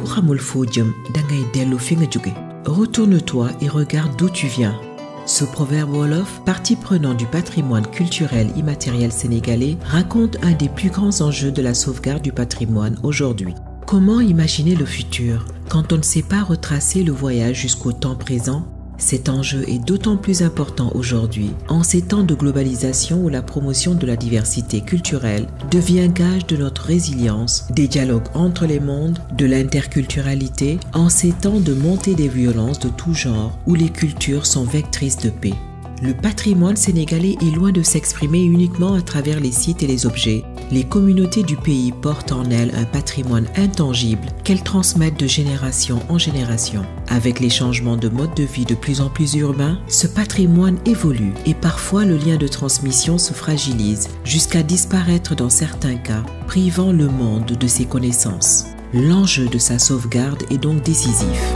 xamul foo jëm dangay dellu fi nga jóge. Retourne-toi et regarde d'où tu viens. Ce proverbe wolof, partie prenante du patrimoine culturel immatériel sénégalais, raconte un des plus grands enjeux de la sauvegarde du patrimoine aujourd'hui. Comment imaginer le futur quand on ne sait pas retracer le voyage jusqu'au temps présent? Cet enjeu est d'autant plus important aujourd'hui, en ces temps de globalisation où la promotion de la diversité culturelle devient gage de notre résilience, des dialogues entre les mondes, de l'interculturalité, en ces temps de montée des violences de tout genre où les cultures sont vectrices de paix. Le patrimoine sénégalais est loin de s'exprimer uniquement à travers les sites et les objets. Les communautés du pays portent en elles un patrimoine intangible qu'elles transmettent de génération en génération. Avec les changements de mode de vie de plus en plus urbains, ce patrimoine évolue et parfois le lien de transmission se fragilise jusqu'à disparaître dans certains cas, privant le monde de ses connaissances. L'enjeu de sa sauvegarde est donc décisif.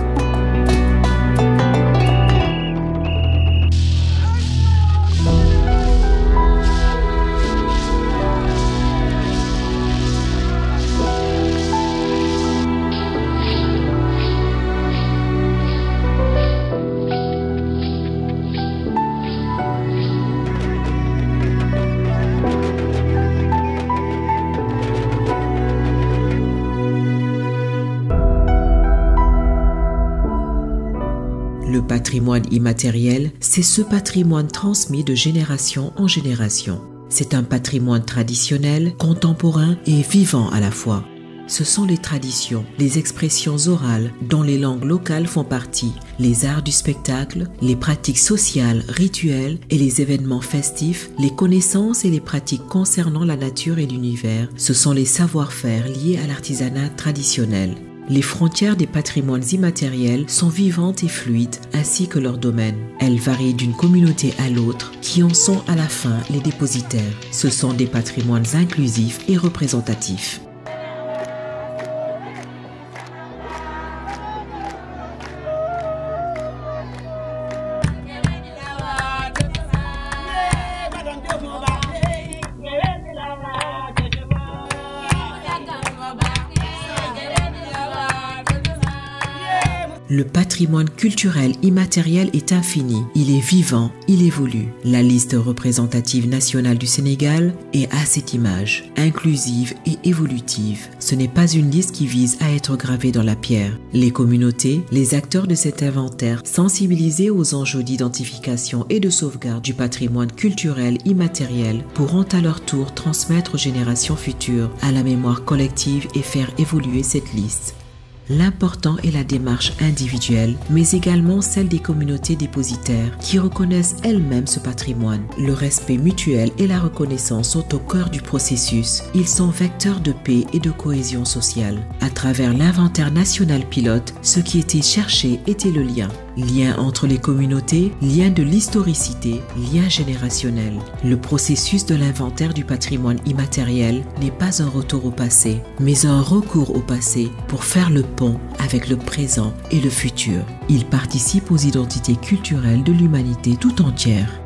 Le patrimoine immatériel, c'est ce patrimoine transmis de génération en génération. C'est un patrimoine traditionnel, contemporain et vivant à la fois. Ce sont les traditions, les expressions orales dont les langues locales font partie, les arts du spectacle, les pratiques sociales, rituelles et les événements festifs, les connaissances et les pratiques concernant la nature et l'univers. Ce sont les savoir-faire liés à l'artisanat traditionnel. Les frontières des patrimoines immatériels sont vivantes et fluides, ainsi que leurs domaines. Elles varient d'une communauté à l'autre, qui en sont à la fin les dépositaires. Ce sont des patrimoines inclusifs et représentatifs. Le patrimoine culturel immatériel est infini, il est vivant, il évolue. La liste représentative nationale du Sénégal est à cette image, inclusive et évolutive. Ce n'est pas une liste qui vise à être gravée dans la pierre. Les communautés, les acteurs de cet inventaire, sensibilisés aux enjeux d'identification et de sauvegarde du patrimoine culturel immatériel, pourront à leur tour transmettre aux générations futures à la mémoire collective et faire évoluer cette liste. L'important est la démarche individuelle, mais également celle des communautés dépositaires qui reconnaissent elles-mêmes ce patrimoine. Le respect mutuel et la reconnaissance sont au cœur du processus. Ils sont vecteurs de paix et de cohésion sociale. À travers l'inventaire national pilote, ce qui était cherché était le lien. Lien entre les communautés, lien de l'historicité, lien générationnel. Le processus de l'inventaire du patrimoine immatériel n'est pas un retour au passé, mais un recours au passé pour faire le pont avec le présent et le futur. Il participe aux identités culturelles de l'humanité tout entière.